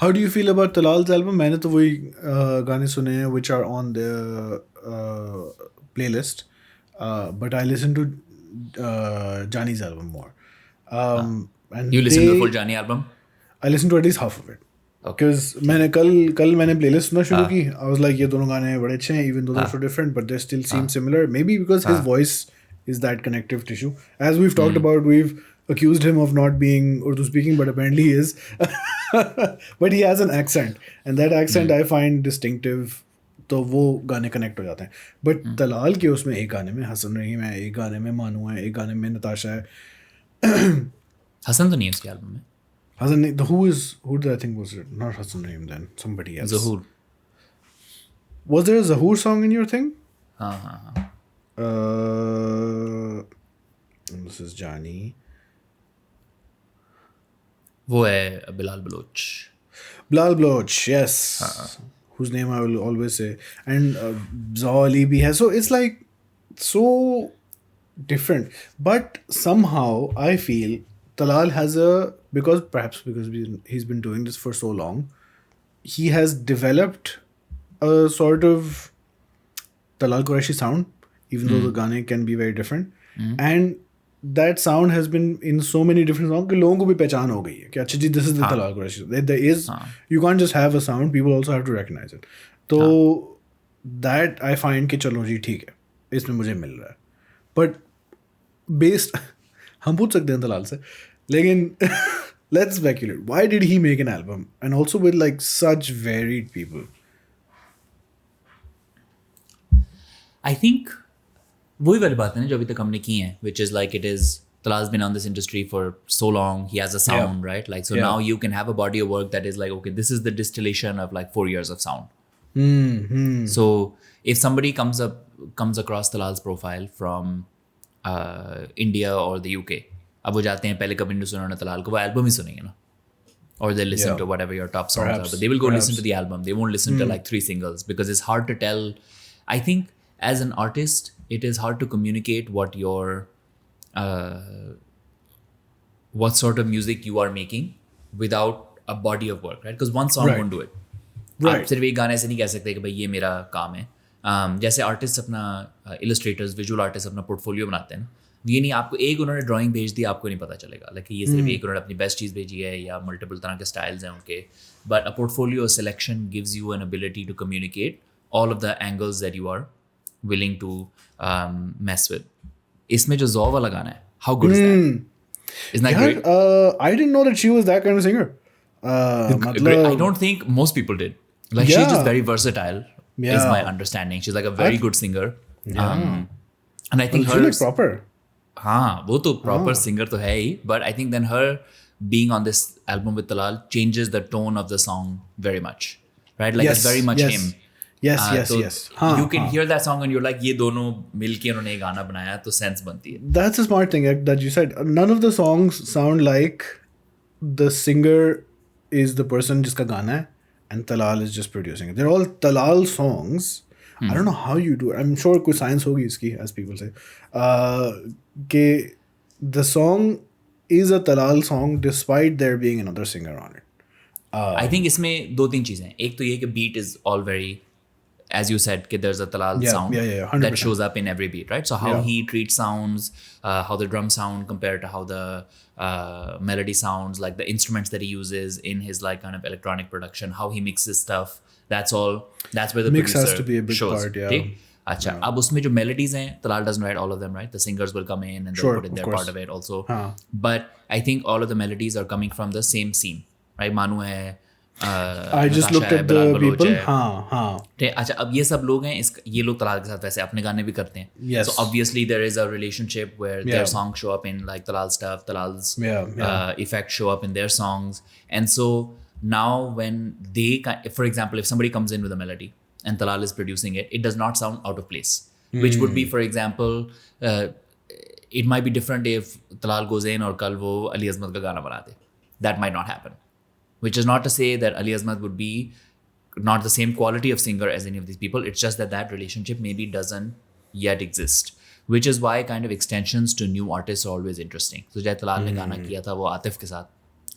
How do you feel about Talal's album? मैंने तो वही गाने सुने हैं which are on the playlist, but I listen to Johnny's album more. And You listen to the full Johnny album? I listen to at least half of it. Because मैंने कल मैंने playlist सुनना शुरू की. I was like ये दोनों गाने बड़े अच्छे हैं, even though they're so different, but they still seem similar. Maybe because his voice is that connective tissue. As we've talked about, we've accused him of not being Urdu speaking, but apparently he is. But he has an accent, and that accent I find distinctive. तो वो गाने connect हो जाते हैं. But Talal के उसमें एक गाने में हसन रहीम है, एक गाने में मानू है, एक गाने में नताशा है. हसन तो नहीं है उसके एल्बम में. Hasan, who did I think was it? Not Hasan Rahim then. Somebody else. Zahoor. Was there a Zahoor song in your thing? हाँ. This is Johnny. वो है Bilal Baloch. Bilal Baloch, yes. Whose name I will always say. And Zawali bhi hai. So it's like so different. But somehow I feel Talal has because he's been doing this for so long, he has developed a sort of Talal Qureshi sound, even though the gaane can be very different. And that sound has been in so many different songs कि लोगों को भी पहचान हो गई है कि अच्छा जी this is the Talal Qureshi. There is, you can't just have a sound, people also have to recognize it. तो that I find कि चलो जी ठीक है, इसमें मुझे मिल रहा है. But based हम पूछ सकते हैं तलाल से, लेकिन let's speculate. Why did he make an album and also with like such varied people? I think वही वाली बात है ना जो अभी तक हमने की है, which is like it is Talal's been on this industry for so long, he has a sound, right? Like so now you can have a body of work that is like, okay, this is the distillation of like 4 years of sound. So if somebody comes across Talal's profile from India or the UK, अब वो जाते हैं पहले कभी नहीं सुना ना तलाल को, वो एल्बम ही सुनेंगे ना, or they listen to whatever your top songs are, but they will go listen to the album. They won't listen to like 3 singles because it's hard to tell. I think as an artist it is hard to communicate what what sort of music you are making without a body of work, right? Because one song won't do it. आप सिर्फ एक गाने से नहीं कह सकते कि भाई ये मेरा काम है. जैसे आर्टिस्ट अपना इलस्ट्रेटर्स विजुअल आर्टिस्ट अपना पोर्टफोलियो बनाते हैं ना, ये नहीं आपको एक उन्होंने ड्राइंग भेज दी आपको नहीं पता चलेगा लाइक ये सिर्फ एक उन्होंने अपनी बेस्ट चीज़ भेजी है या मल्टीपल तरह के स्टाइल्स हैं उनके. But a portfolio selection gives you an ability to communicate all of the angles that you are willing to mess with. इसमें जो जॉ वाला गाना है, how good is that? Isn't that great? I didn't know that she was that kind of singer. I don't think most people did. Like she's just very versatile. Is my understanding. She's like a very good singer. And I think her like proper. हाँ वो तो proper singer तो है ही, but I think then her being on this album with Talal changes the tone of the song very much, right? Like it's very much him. Yes. You can hear that song and you're like ये दोनों मिलके उन्होंने एक गाना बनाया तो sense बनती है. That's a smart thing that you said. None of the songs sound like the singer is the person जिसका गाना है and Talal is just producing it. They're all Talal songs. I don't know how you do it. I'm sure कुछ science होगी इसकी, as people say. कि the song is a Talal song despite there being another singer on it. I think इसमें 2-3 चीज़ें. एक तो ये कि beat is all very, as you said, कि there's a Talal sound 100%. that shows up in every beat, right? So how he treats sounds, how the drum sound compared to how the melody sounds, like the instruments that he uses in his like kind of electronic production, how he mixes stuff. That's where the Mix producer has to be a big shows. part, yeah. ठीक? अच्छा, अब उसमें जो melodies हैं, Talal doesn't write all of them, right? The singers will come in and they'll put in their part of it also. But I think all of the melodies are coming from the same scene, right? Manu है, I just looked at the people. अच्छा, अब ये सब लोग हैं, ये लोग तलाल के साथ वैसे अपने गाने भी करते हैं. Yes. So obviously there is a relationship where their songs show up in like Talal stuff, Talal's effects show up in their songs. And so now when they, for example, if somebody comes in with a melody and Talal is producing it, it does not sound out of place. Which would be, for example, it might be different if Talal goes in और कल वो अली अज़मत का गाना बना दे. That might not happen. Which is not to say that Ali Azmat would be not the same quality of singer as any of these people. It's just that relationship maybe doesn't yet exist. Which is why kind of extensions to new artists are always interesting. So जय तलाल ने गाना किया था वो आतिफ के साथ,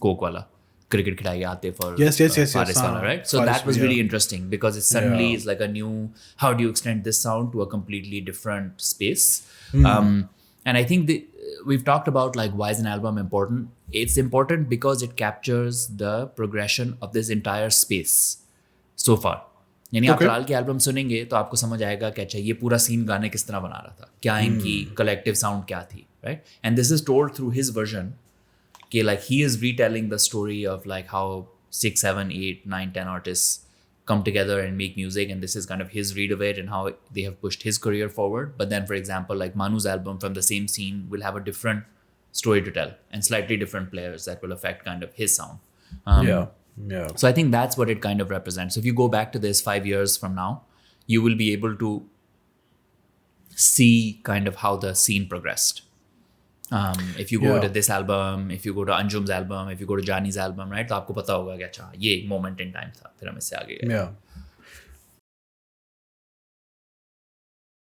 Coke वाला. cricket खिलाड़ी आते for Yes. Faris wala, right? So Faris, that was really interesting because it suddenly Yeah. is like a new, how do you extend this sound to a completely different space? And I think we've talked about like why is an album important? It's important because it captures the progression of this entire space so far. यानी आप तलाल की album सुनेंगे तो आपको समझ आएगा कि अच्छा ये पूरा सीन गाने किस तरह बना रहा था, क्या इनकी कलेक्टिव साउंड क्या थी, right? And this is told through his version कि like he is retelling the story of like how 6, 7, 8, 9, 10 artists come together and make music, and this is kind of his read of it and how they have pushed his career forward. But then for example like Manu's album from the same scene will have a different story to tell and slightly different players that will affect kind of his sound. Yeah. So I think that's what it kind of represents. If you go back to this 5 years from now, you will be able to see kind of how the scene progressed. If you go to this album, if you go to Anjum's album, if you go to Johnny's album, right? तो आपको पता होगा कि अच्छा ये एक moment in time था, फिर हम इससे आगे गए. Yeah.